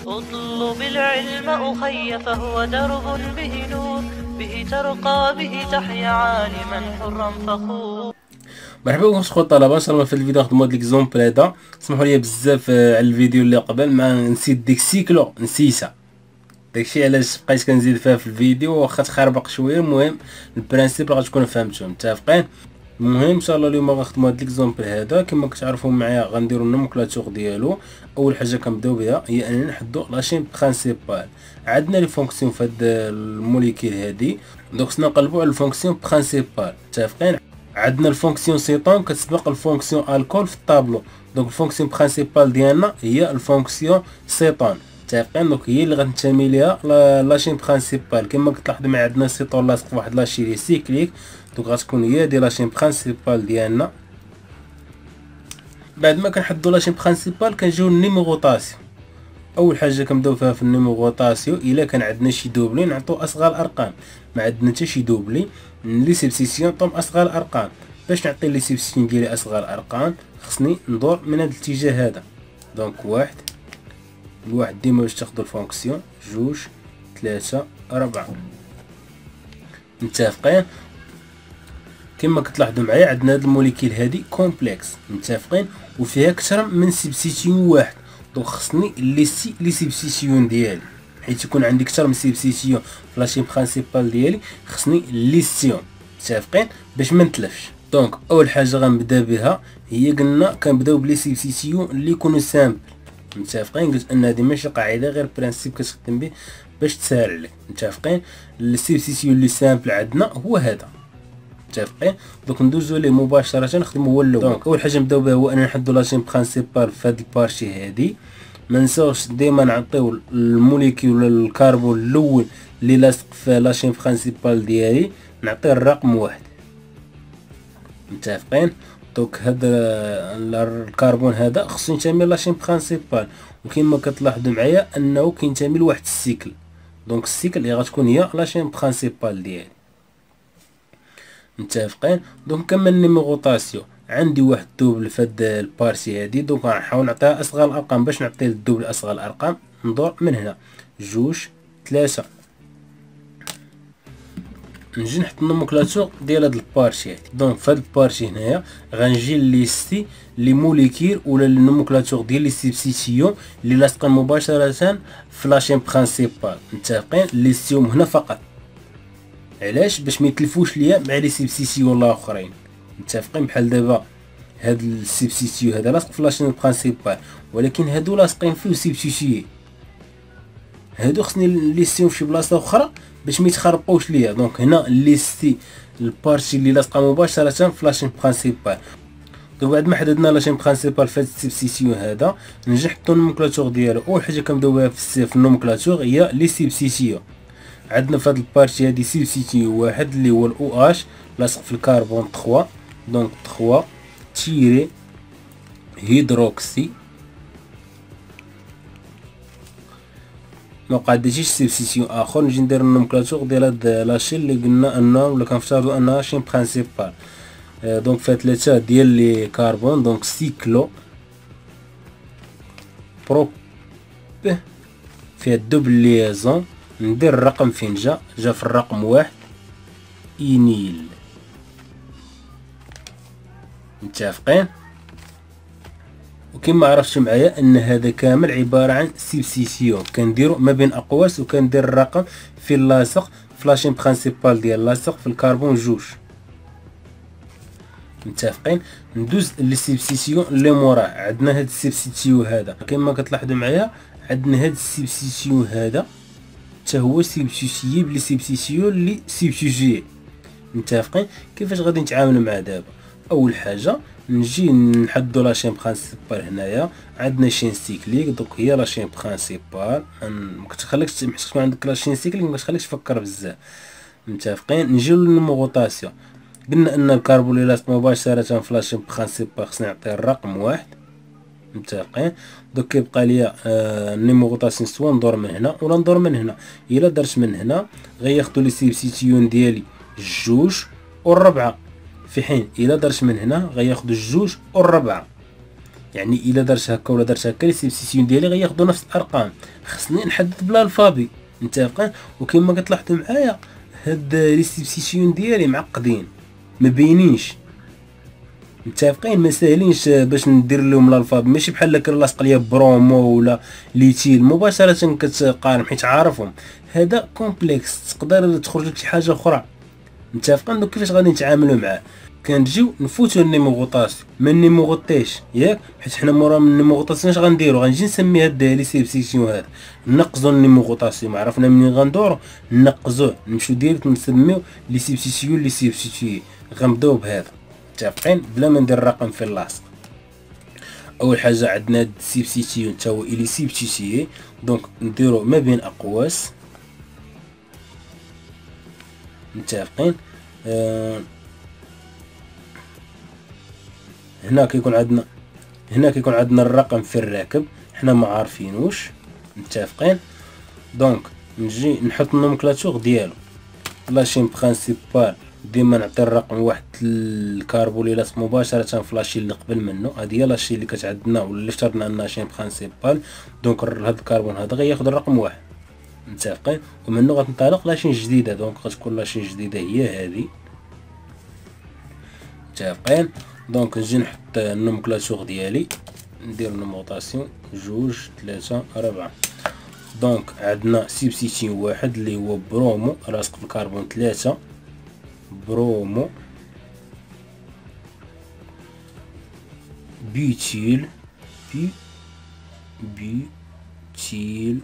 اطلب العلم أخي فهو درب به نور، به ترقى به تحيا عالما حرا فخور. مرحبا بكم اخوة الطلبه. ان شاء الله في الفيديو نخدمو هاد ليكزومبل هذا. سمحوا لي بزاف على الفيديو اللي قبل ما نسيت ديك سيكلو نسيتها، داكشي علاش بقيت كنزيد فيها في الفيديو واخا تخربق شويه. المهم البرانسيپ غتكونوا فهمتوه متفقين. المهم ان شاء الله اليوم غنخدموا هاد ليكزومبل هذا. كما كتعرفوا معايا غنديروا النومكلاتور ديالو. اول حاجه كنبداو بها هي اننا نحدوا لاشين برينسيبال. عندنا لي فونكسيون في هاد الموليكيل هادي، دونك خصنا نقلبوا على الفونكسيون برينسيبال متفقين. عندنا الفونكسيون سيتون كتسبق الفونكسيون الكول في الطابلو، دونك الفونكسيون برينسيبال ديالنا هي الفونكسيون سيتون متفقين. دونك هي اللي غنتسمي ليها لاشين برينسيبال. كما كتلاحظوا معايا عندنا سيتون لاصق في واحد لاشين لي سيكليك، دونك غتكون هي دي لاشين برينسيبال ديالنا. بعد ما كنحدوا لاشين برينسيبال كنجيو النيميروطاسيون. اول حاجه كنبداو فيها في النيميروطاسيون، الا كان عندنا شي دوبلي نعطو اصغر الارقام، ما عندنا حتى شي دوبلي لي سيبسيسيون طوم اصغر الارقام. باش نعطي لي سيبسيسيون ديالي اصغر الارقام خصني ندور من هذا الاتجاه هذا. دونك واحد الواحد ديما باش تاخدو الفونكسيون، جوج ثلاثة ربعة متفقين. كما كتلاحظوا معايا عندنا هاد الموليكيل هادي كومبلكس متفقين وفيها اكثر من سيبسيسيون واحد، دونك خصني لي سيبسيسيون ديالي. حيت يكون عندي اكثر من سيبسيسيون في لاشين برينسيبال ديالي خصني ليستيون متفقين باش ما نتلفش. دونك اول حاجه غنبدا بها هي قلنا كنبداو بلي سيبسيسيون اللي يكونوا سامبل متفقين. قلت ان هذه ماشي قاعده غير برانسيب كتخدم به باش تسهل عليك متفقين. السيبسيسيون اللي سامبل عندنا هو هذا متفقين. دونك ندوزو ليه مباشره نخدمو هو الاول. دونك اول حاجه نبداو بها هو اننا نحدو لاشين برينسيبال في هاد البارتي هادي. ما نساوش ديما نعطيو الموليكيول الكربون الاول اللي لاصق في لاشين برينسيبال ديالي نعطيه الرقم واحد متفقين. دونك هذا الكربون هذا خصو ينتمي لاشين برينسيبال، وكما كتلاحظوا معايا انه كينتمي لواحد السيكل. دونك السيكل اللي غتكون هي لاشين برينسيبال ديالي متفقين. دونك كما النيميروطاسيون عندي واحد دوبل في هاد البارتي هادي، دونك غنحاول نعطيها اصغر الارقام. باش نعطي الدوبل اصغر الارقام ندور من هنا جوج ثلاثة، نجي نحط النومكلاتور ديال هاد البارتي هادي. دونك في هاد البارتي هنايا غنجي ليستي لي موليكيل ولا النومكلاتور ديال لي سيبسيسيون اللي لاصقين مباشره في لاشين برينسيبال متفقين. ليستيهم هنا فقط، علاش؟ باش ما يتلفوش ليا مع لي سيبسيسيون الاخرين متفقين. بحال دابا هاد السيبسيسيون هذا لاصق في لاشين برينسيبال، ولكن هادو لاصقين فيه سيبسيسيون، هادو خصني ليستيهم في شي بلاصه اخرى باش ما يتخربقوش ليا. دونك هنا ليستي البارتي اللي لاصقه مباشره في لاشين برينسيبال. دونك بعد ما حددنا لاشين برينسيبال في هاد السيبسيسيون هذا نجي نحطو النومكلاتور ديالو. اول حاجه كنبداو بها في النومكلاتور هي لي سيبسيسيون. عندنا في هاد البارتي هادي سيبسيسيون واحد اللي هو الاو اش لاصق في الكربون 3، دونك 3 تيري هيدروكسي. ما قاديش سيبسيسيون اخر. نجي ندير النومكلاتور ديال هاد لاشين اللي قلنا انها ولا كنفترضوا انها شين برينسيبال. دونك فيها 3 ديال لي كربون، دونك سيكلو بروب فيها دوبل ليزون. ندير الرقم فين جا في الرقم واحد اينيل متفقين. وكما عرفتوا معايا ان هذا كامل عباره عن سيبسيسيون كنديرو ما بين اقواس، وكندير الرقم في اللاصق في لاشين برينسيبال ديال لاصق في الكربون جوج متفقين. ندوز لي سيبسيسيون اللي موراه. عندنا هاد السيبسيسيون هذا كما كتلاحظوا معايا عندنا هاد السيبسيسيون هذا حتى هو سيبسيسيي بلي سيبسيسيون اللي سيبسيسيي متفقين. كيفاش غادي نتعاملوا مع دابا؟ اول حاجه نجي نحدو لاشين برينسيبال. هنايا عندنا شين سيكليك، دونك هي لاشين برينسيبال. ما كتخليكش تكون عندك لاشين سيكليك ما كتخليكش تفكر بزاف متفقين. نجيو للنيميروطاسيون. قلنا ان الكربون اللي لاصق مباشره في لاشين برينسيبال خصني نعطيه الرقم واحد متفقين. دوك كيبقى ليا النيميروطاسيون سوا ندور من هنا ولا ندور من هنا. الا درت من هنا غياخدو لي سيبسيسيون ديالي جوج والربعة، في حين الا درت من هنا غياخدو الجوج والربعة. يعني الا درت هكا ولا درت هكا لي سبستيسيون ديالي غياخدو نفس الارقام. خصني نحدد بالالفابي، متفقين؟ وكما كتلاحظوا معايا هاد لي سبستيسيون ديالي معقدين ما باينينش، متفقين؟ ما ساهلينش باش ندير لهم الالفابي، ماشي بحال هكا لاصق ليا برومو ولا ليتيل مباشره كتقارن حيت عارفهم. هذا كومبلكس تقدر تخرج لك شي حاجه اخرى، متفقين؟ دونك كيفاش غادي نتعاملوا معاه؟ كنجيو نفوتو النيموغوطاسيون ما نيموغوطيش ياك، حيت حنا مورا من النيموغوطاسيون اش غنديرو؟ غنجي نسمي هاد لي سيبسيسيون هذا نقزو النيموغوطاسيون، عرفنا منين غندورو نقزوه نمشيو ديريكت نسميو لي سيبسيسيون لي سيبسيسيون. غنبداو بهذا، متفقين؟ بلا ما ندير الرقم في اللاصق. اول حاجه عندنا هاد السيبسيسيون تا هو الي سيبسيسيون، دونك نديرو ما بين اقواس، متفقين؟ هنا كيكون عندنا الرقم في الراكب حنا ما عارفينوش، متفقين؟ دونك نجي نحط النومكلاتور ديالو. لاشين برينسيبال ديما نعطي الرقم واحد الكاربوليلات مباشره في لاشين اللي قبل منه، هذه هي لاشين اللي كتعدنا ولا اللي افترضنا انها شين برينسيبال. دونك هاد الكربون هذا غياخد الرقم واحد، متفقين؟ ومنه غتنطلق لاشين جديده، دونك غتكون لاشين جديده هي هذه، متفقين؟ دونك نجي نحط النومكلاتور ديالي، ندير نوموطاسيون 2 3 4. دونك عندنا سيبسيسيون واحد اللي هو برومو لاصق في الكربون 3، برومو بيوتيل بيوتيل،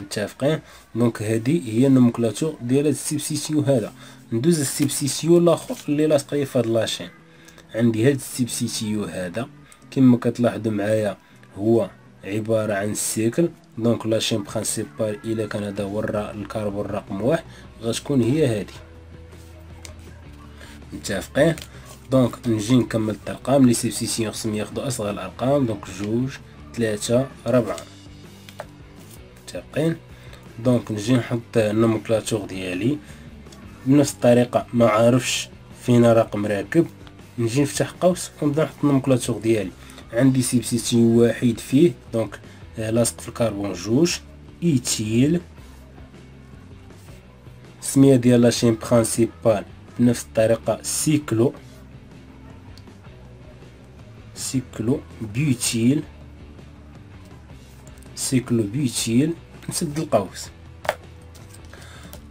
متفقين؟ دونك هذه هي النومكلاتور ديال هاد السيبسيسيون هذا. ندوز السيبسيسيون الاخر اللي لاصق ليا في هاد لاشين. عندي هاد السيبسيسيون هذا كما كتلاحظوا معايا هو عباره عن سيكل، دونك لاشين برينسيبال الا كان هذا هو الكربون رقم واحد غتكون هي هذه، متفقين؟ دونك نجي نكمل الارقام. لي سيبسيسيون خصهم ياخدوا اصغر الارقام، دونك 2 3 4، متفقين؟ دونك نجي نحط النومكلاتور ديالي بنفس الطريقه، ما عارفش فين رقم راكب نجي نفتح قوس ونبدا نحط النومكلاتور ديالي. عندي سيبسيسيون واحد فيه، دونك لاصق في الكربون 2 ايتيل، السميه ديال لاشين برينسيبال بنفس الطريقه سيكلو بيوتيل نسد القوس.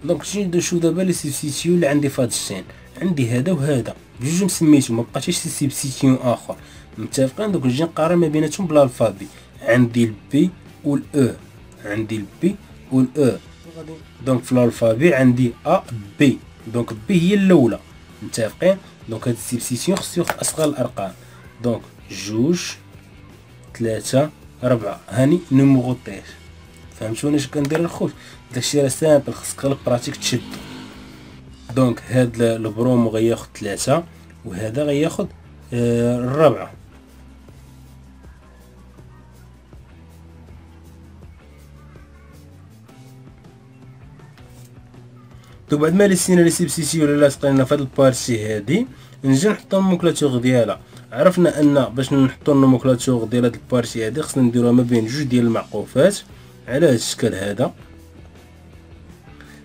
دونك نجي نشوف دابا لي سيبسيسيون اللي عندي في هاد الشين. عندي هذا وهذا بجوج مسميتهم، ما بقاتش شي سيبسيسيون اخر، متفقين؟ دونك نجي نقارن ما بيناتهم بالالفابي. عندي البي والاو، دونك في الالفابي عندي ا بي، دونك بي هي الاولى، متفقين؟ دونك هاد السيبسيسيون خصو ياخد اصغر الارقام، دونك 2 3 4. هاني نيموغوطيش، فهمتوني اش كندير الخوت؟ داكشي راه سامبل، خصك غير البراتيك تشد. دونك هاد البرومو غياخد 3 وهذا غياخد الرابعه. دونك بعد ما لسينا لي سيبسيسيون اللي لاصقين في هاد البارتي هادي، نجي نحط النومكلاتور ديالها. عرفنا ان باش نحطو النومكلاتور ديال هاد البارتي هادي خصنا نديروها ما بين جوج ديال المعقوفات على هاد الشكل هذا،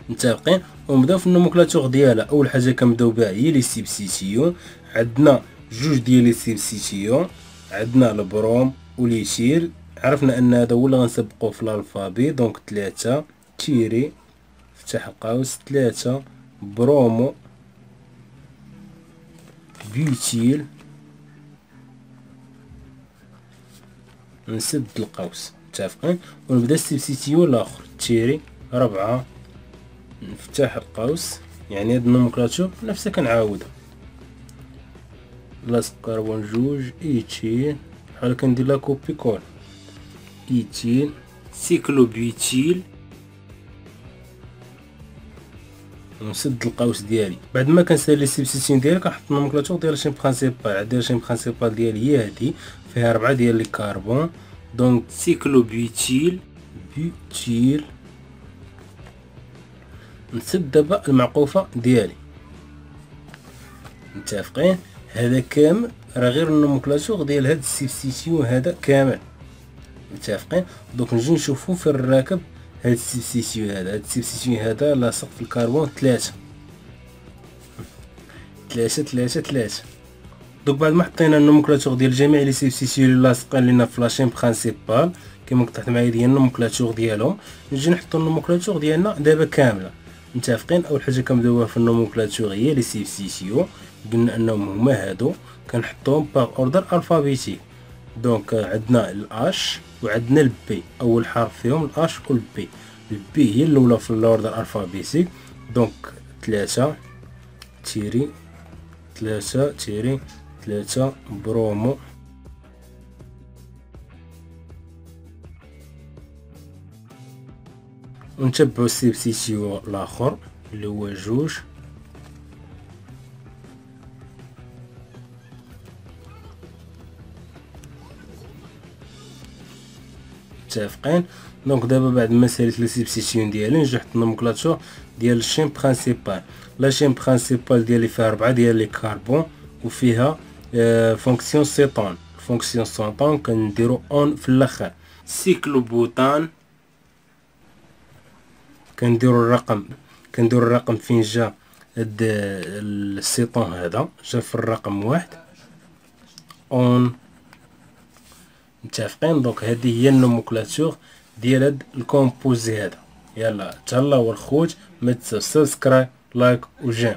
متفقين؟ ونبداو في النومكلاتور ديالها. اول حاجه كنبداو بها هي لي سيبسيسيون. عندنا جوج ديال لي سيبسيسيون، عندنا البروم وليتيل. عرفنا ان هذا هو اللي غنسبقوه في الالفابي، دونك 3 تيري افتح قوس 3 برومو بيوتيل نسد القوس، متفقين؟ ونبدا السيبسيسيون الاخر تيري 4 نفتح القوس. يعني هاد النومكلاتور نفسها كنعاودها، لاصق كربون 2 ايتيل بحال كندير لا كوبي كول، ايتيل سيكلو بيوتيل ونسد القوس ديالي. بعد ما كنسالي السيبسيسيون ديالي كنحط النومكلاتور ديال لاشين برينسيبال. عندي لاشين برينسيبال ديالي هي هادي فيها 4 ديال لي كربون، دونك سيكلو بيوتيل نسد دابا المعقوفه ديالي، متفقين؟ هذا كامل راه غير النومنكلاتور ديال هاد السبستيسيون هذا كامل. متفقين؟ دونك نجي نشوفو في الراكب هاد السبستيسيون هذا. هاد السبستيسيون هذا لاصق في الكربون 3 3 3 3. دوك بعد ما حطينا النومنكلاتور ديال جميع لي سبستيسيون اللي لاصقين لينا في لاشين برينسيبال كما تحت معايا ديال النومنكلاتور ديالهم، نجي نحطو النومنكلاتور ديالنا دابا كامله. متفقين؟ اول حاجه كنبداوها في النومنكلاتور هي لي سبستيسيون، قلنا انهم هما هادو كنحطوهم باغ اوردر الفابيتيك. دونك عندنا الاش وعندنا البي، اول حرف فيهم الاش والبي. البي هي الاولى في الاوردر الفابيتيك، دونك 3 تيري 3 تيري 3 برومو. ونتبعو السبستيسيون الاخر اللي هو 2. متفقين؟ دونك دابا بعد ما ساليت لي سبستيسيون ديالي نجي نحط النومنكلاتور ديال الشين برينسيبال. لا شين برينسيبال ديالي فيها 4 ديال لي كربون وفيها فونكسيون سيتون. فونكسيون سيتون كنديرو اون في الاخر. سيكلوبوتان كنديرو الرقم فين جا هاد السيتون هذا، جا في الرقم 1 اون. متفقين؟ دونك هذه هي النومنكلاتور ديال هاد الكومبوزي هذا. يلا تهلاو الخوت، ما تنساوش سبسكرايب لايك وجيم.